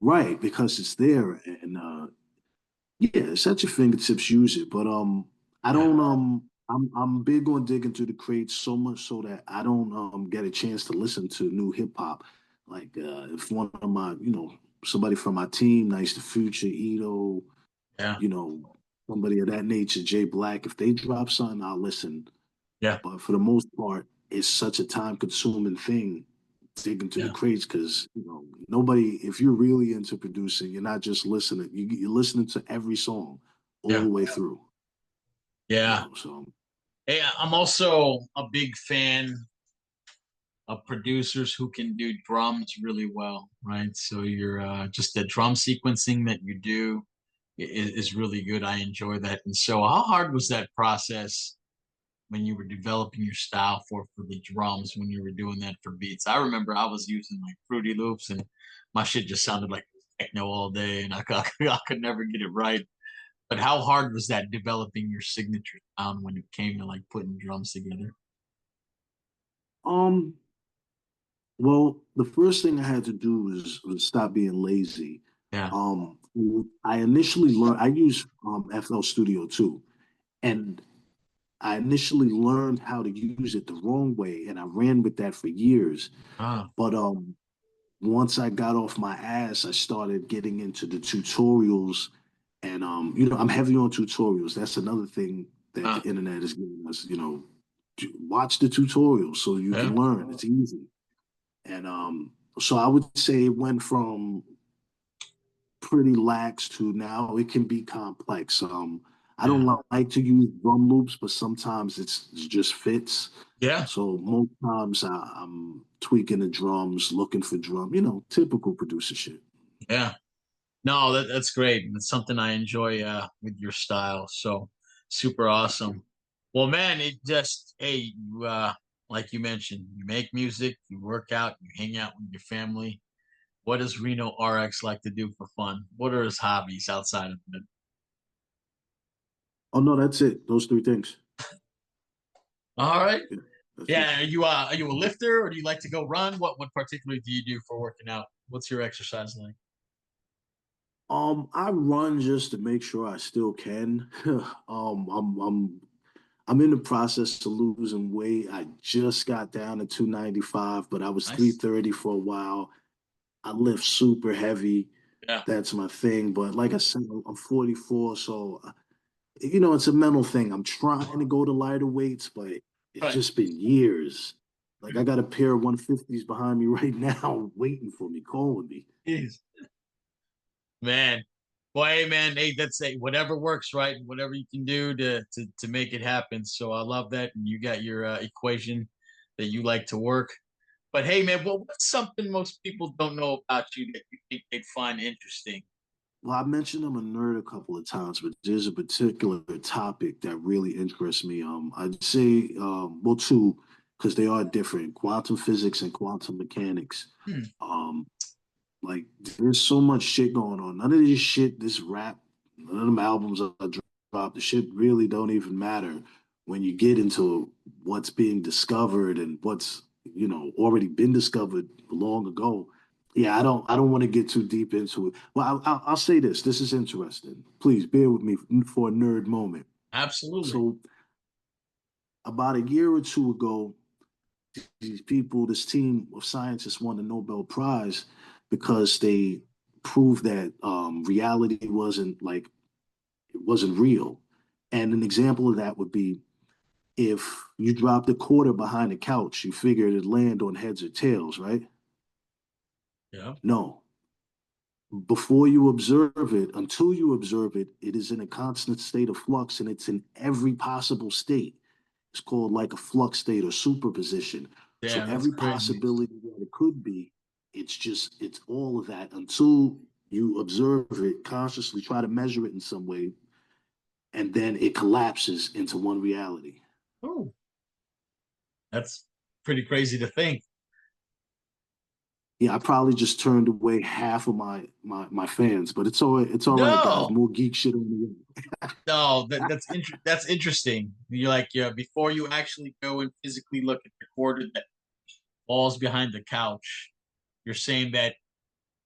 Right, because it's there. And yeah, it's at your fingertips, use it. But I Yeah. don't I'm big on digging through the crates so much so that I don't get a chance to listen to new hip hop. Like if one of my, somebody from my team, Nice the Future, Ito, Yeah, you know, somebody of that nature, Jay Black, if they drop something, I'll listen. yeah, But for the most part, it's such a time consuming thing digging through the yeah, crates because nobody. If you're really into producing, you're not just listening. You're listening to every song all yeah, the way through. yeah. So Hey, I'm also a big fan of producers who can do drums really well, right? So you're just the drum sequencing that you do is really good. I enjoy that. And so, how hard was that process when you were developing your style for the drums when you were doing that for beats? I remember I was using like Fruity Loops, and my shit just sounded like techno all day, and I could never get it right. But how hard was that developing your signature sound when it came to like putting drums together? um, well, the first thing I had to do was stop being lazy. Yeah. Um, I initially learned. I use FL Studio too, and I initially learned how to use it the wrong way, and I ran with that for years. Ah, But once I got off my ass, I started getting into the tutorials, and I'm heavy on tutorials. That's another thing that the ah, internet is giving us. Watch the tutorials so you yeah, can learn. It's easy, and so I would say it went from pretty lax to now it can be complex. I don't yeah, like to use drum loops, but sometimes it just fits. yeah, So most times I'm tweaking the drums, looking for drum, typical producer shit. yeah. No, that's great. It's something I enjoy with your style. So super awesome. Well, man, it just hey, like you mentioned, you make music, you work out, you hang out with your family. What does Reno RX like to do for fun? What are his hobbies outside of it? Oh no, that's it. Those three things. All right. That's for Yeah, sure. are you a lifter or do you like to go run? What particularly do you do for working out? What's your exercise like? I run just to make sure I still can. I'm in the process of losing weight. I just got down to 295, but I was Nice. 330 for a while. I lift super heavy. Yeah. That's my thing. But like I said, I'm 44, so it's a mental thing. I'm trying to go to lighter weights, but it's Right. just been years. Like I got a pair of 150s behind me right now, waiting for me, calling me. Jeez. Man. Well, hey man, hey, that's whatever works, right? Whatever you can do to make it happen. So I love that. And you got your equation that you like to work. But hey man, well, what's something most people don't know about you that you think they'd find interesting? Well, I mentioned I'm a nerd a couple of times, but there's a particular topic that really interests me. I'd say, well, two, because they are different: quantum physics and quantum mechanics. Hmm. Um, like, there's so much shit going on. None of this shit, this rap, none of them albums I dropped, the shit really don't even matter when you get into what's being discovered and what's already been discovered long ago. Yeah, I don't want to get too deep into it. Well, I'll say this. This is interesting. Please bear with me for a nerd moment. Absolutely. So about a year or two ago, these people, this team of scientists won the Nobel Prize because they proved that reality wasn't real. And an example of that would be if you dropped a quarter behind the couch, you figure it'd land on heads or tails, right? Yeah. No. Before you observe it, until you observe it, it is in a constant state of flux and it's in every possible state. It's called like a flux state or superposition. So Damn, that's every crazy. possibility that it could be, it's all of that until you observe it, consciously try to measure it in some way, and then it collapses into one reality. Oh, that's pretty crazy to think. Yeah, I probably just turned away half of my fans, but it's all right, guys. No, More geek shit on the way. no, that's interesting. You're like, yeah, before you actually go and physically look at the quarter that falls behind the couch, you're saying that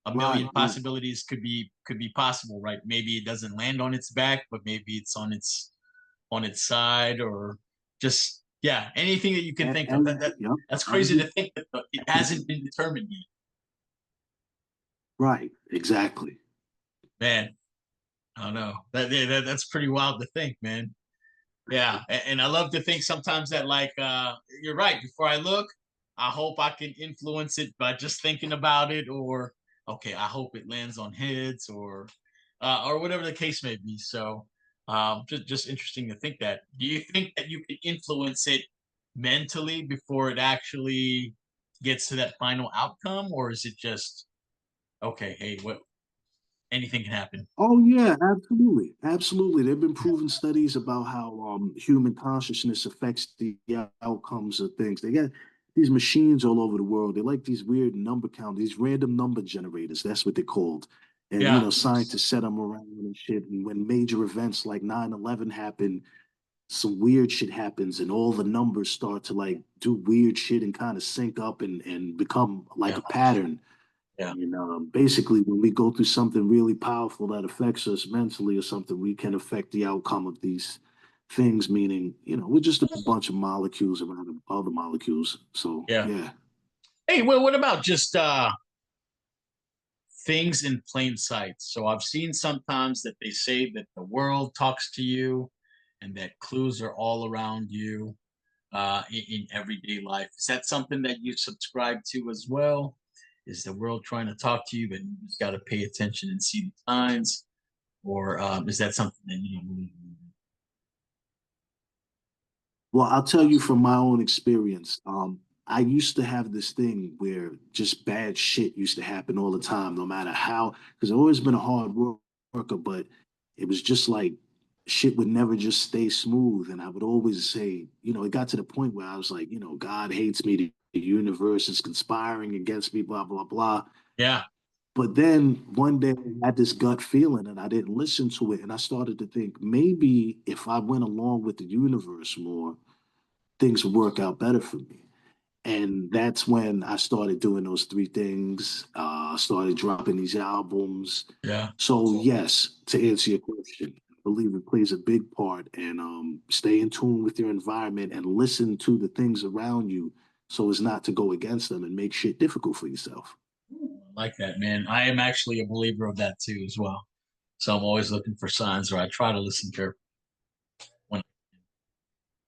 a Right, million right. possibilities could be possible, right? Maybe it doesn't land on its back, but maybe it's on its side, or just yeah, anything that you can think of. Yep. That's crazy to think that it hasn't been determined yet. Right, exactly. Man, I don't know. That's pretty wild to think, man. Yeah, and I love to think sometimes that like you're right. Before I look, I hope I can influence it by just thinking about it, or okay, I hope it lands on heads, or whatever the case may be. So, just interesting to think that. Do you think that you can influence it mentally before it actually gets to that final outcome, or is it just okay? Hey, what anything can happen? Oh yeah, absolutely, absolutely. There've been proven studies about how human consciousness affects the outcomes of things. They got these machines all over the world. They like these weird number count, these random number generators. That's what they're called. And Yeah, scientists set them around and shit. And when major events like 9/11 happen, some weird shit happens, and all the numbers start to like do weird shit and kind of sync up and become like yeah, a pattern. yeah. And basically, when we go through something really powerful that affects us mentally or something, we can affect the outcome of these things, meaning, we're just a bunch of molecules around other molecules. So, Yeah. yeah. Hey, well, what about just things in plain sight? So I've seen sometimes that they say that the world talks to you and that clues are all around you in everyday life. Is that something that you subscribe to as well? Is the world trying to talk to you, but you just got to pay attention and see the signs? Or is that something that you don't believe in? Well, I'll tell you from my own experience. I used to have this thing where just bad shit used to happen all the time, no matter how, because I've always been a hard worker, but it was just like shit would never just stay smooth. And I would always say, it got to the point where I was like, God hates me, the universe is conspiring against me, blah, blah, blah. Yeah. But then one day I had this gut feeling and I didn't listen to it. And I started to think maybe if I went along with the universe more, things would work out better for me. And that's when I started doing those three things. I started dropping these albums. Yeah. So yes, to answer your question, I believe it plays a big part. And stay in tune with your environment and listen to the things around you so as not to go against them and make shit difficult for yourself. I like that, man. I am actually a believer of that too, as well. So I'm always looking for signs, or I try to listen carefully. When...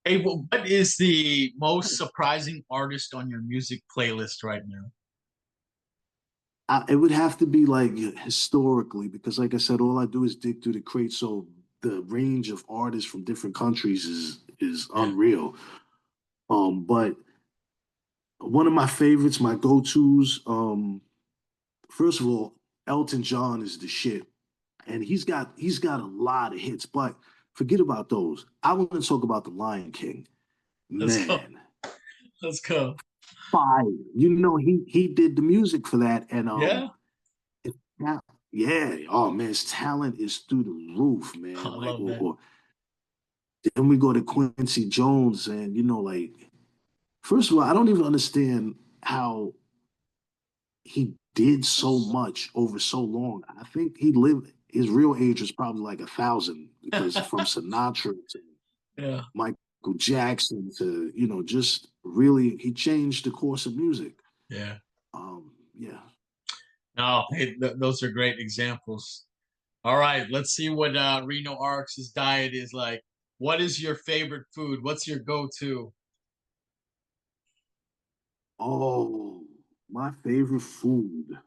Hey, well, what is the most surprising artist on your music playlist right now? It would have to be like historically, because like I said, all I do is dig through the crates. So the range of artists from different countries is Yeah. unreal. But one of my favorites, my go-tos, first of all, Elton John is the shit. And he's got a lot of hits, but forget about those. I want to talk about the Lion King. Let's go. Man, Let's go. fire. You know, he did the music for that, and Yeah. it, yeah, oh man, his talent is through the roof, I man. Like, love that. or then we go to Quincy Jones, and you know, like, first of all, I don't even understand how he did so much over so long. I think he lived his real age was probably like 1,000 because from Sinatra to Yeah. Michael Jackson to just really he changed the course of music. Yeah. Yeah. No, hey, those are great examples. All right, let's see what Reno Rx's diet is like. What is your favorite food? What's your go-to? Oh, my favorite food.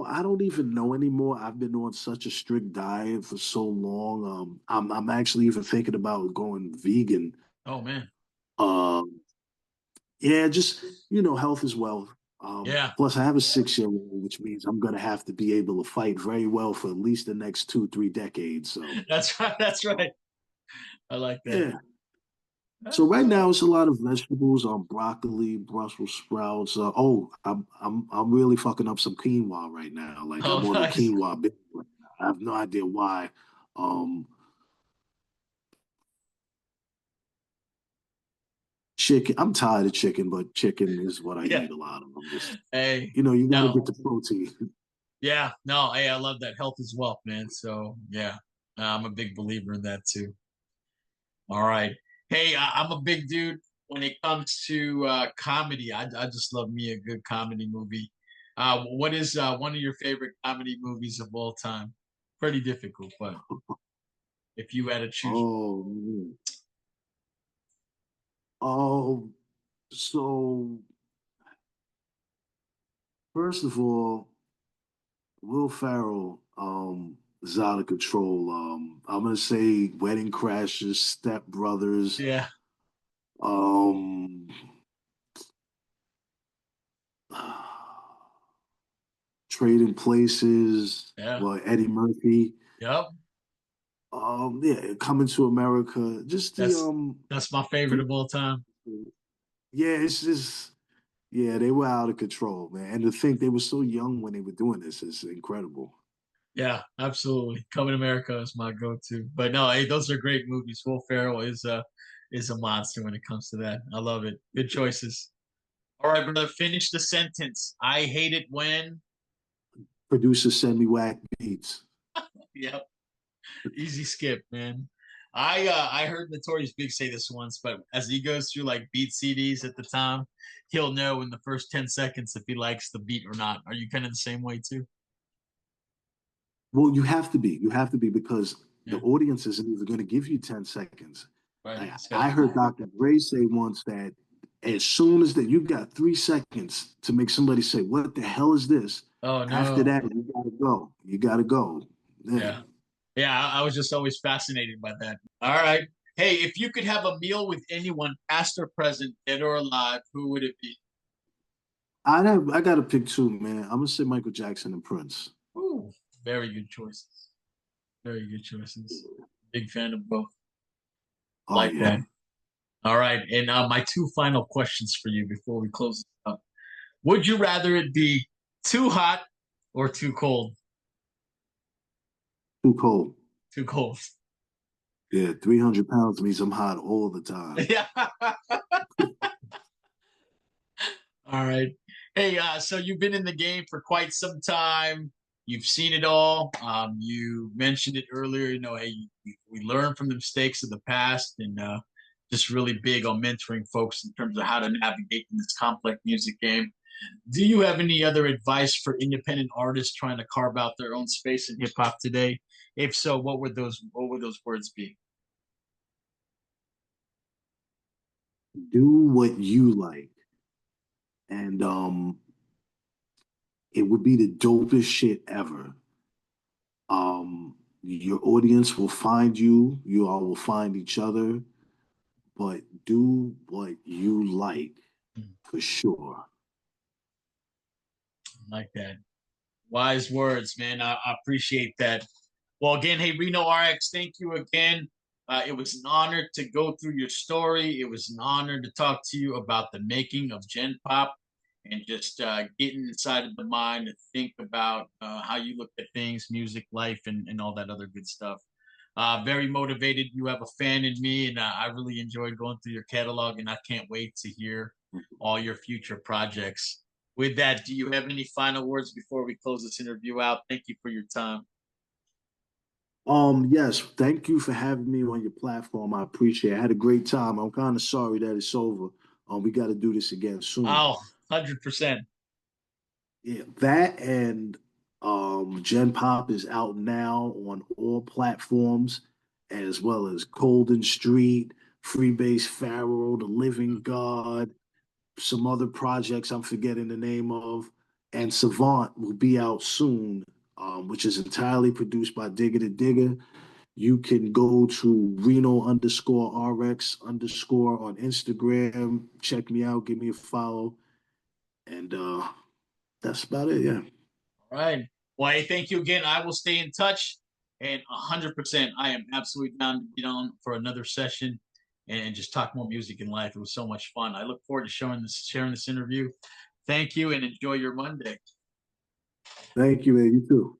I don't even know anymore. I've been on such a strict diet for so long. I'm actually even thinking about going vegan. Oh man. Um, yeah, just health is wealth. Yeah, Plus, I have a 6-year-old, which means I'm gonna have to be able to fight very well for at least the next 2, 3 decades. So, that's right. That's right. I like that. yeah. So right now it's a lot of vegetables, broccoli, Brussels sprouts. I'm really fucking up some quinoa right now. Like Oh, I'm on a nice. quinoa bit right now. I have no idea why. Um, Chicken. I'm tired of chicken, but chicken is what I Yeah. eat a lot of. I'm just, Hey, you got to no. get the protein. Yeah, no. Hey, I love that. Health is wealth, man. So yeah, I'm a big believer in that too. All right. Hey, I'm a big dude when it comes to comedy. I just love me a good comedy movie. What is one of your favorite comedy movies of all time? Pretty difficult, but if you had to choose. Oh, man. Oh, so first of all, Will Ferrell is out of control. I'm gonna say Wedding Crashers, Step Brothers, Yeah, um, Trading Places. yeah, Well, Eddie Murphy. yep. Yeah, Coming to America. Just the That's my favorite of all time. yeah, it's just yeah, they were out of control, man. And to think they were so young when they were doing this is incredible. Yeah, absolutely. Coming to America is my go-to. But no, hey, those are great movies. Will Ferrell is a monster when it comes to that. I love it. Good choices. All right, brother. Finish the sentence. I hate it when. Producers send me whack beats. Yep. Easy skip, man. I heard Notorious Big say this once, but as he goes through like beat CDs at the time, he'll know in the first 10 seconds if he likes the beat or not. Are you kind of the same way too? Well, you have to be. You have to be because the Yeah. audience isn't even going to give you 10 seconds. Right. Like, It's I gotta... heard Dr. Dre say once that as soon as that you got 3 seconds to make somebody say, "What the hell is this?" Oh After no. that, you gotta go. You gotta go. Yeah. Yeah. Yeah, I was just always fascinated by that. All right. Hey, if you could have a meal with anyone, past or present, dead or alive, who would it be? I gotta pick two, man. I'm gonna say Michael Jackson and Prince. Ooh, very good choices. Very good choices. Big fan of both. Oh Like yeah. that. All right. And my two final questions for you before we close this up. Would you rather it be too hot or too cold? Too cold. Too cold. Yeah, 300 pounds means I'm hot all the time. Yeah. All right. Hey, so you've been in the game for quite some time. You've seen it all. You mentioned it earlier. You know, hey, we learn from the mistakes of the past, and just really big on mentoring folks in terms of how to navigate in this complex music game. Do you have any other advice for independent artists trying to carve out their own space in hip hop today? If so, what would those words be? Do what you like. And it would be the dopest shit ever. Your audience will find you, you all will find each other, but do what you like for sure. Like that. Wise words, man. I appreciate that. Well, again, hey, Reno RX, thank you again. It was an honor to go through your story. It was an honor to talk to you about the making of Gen Pop and just getting inside of the mind to think about how you look at things, music, life, and all that other good stuff. Very motivated. You have a fan in me, and I really enjoyed going through your catalog, and I can't wait to hear all your future projects. With that, do you have any final words before we close this interview out? Thank you for your time. Yes, thank you for having me on your platform. I appreciate it. I had a great time. I'm kind of sorry that it's over. We got to do this again soon. Oh, 100%. Yeah, that and Gen Pop is out now on all platforms, as well as Colden Street, Freebase Pharaoh, The Living God, some other projects I'm forgetting the name of, and Savant will be out soon, which is entirely produced by Digger the Digger. You can go to Reno underscore RX underscore on Instagram. Check me out, give me a follow, and that's about it. Yeah. All right. Well, hey, thank you again. I will stay in touch. And 100%, I am absolutely down to get on for another session and just talk more music and life. It was so much fun. I look forward to sharing this interview. Thank you and enjoy your Monday. Thank you, man. You too.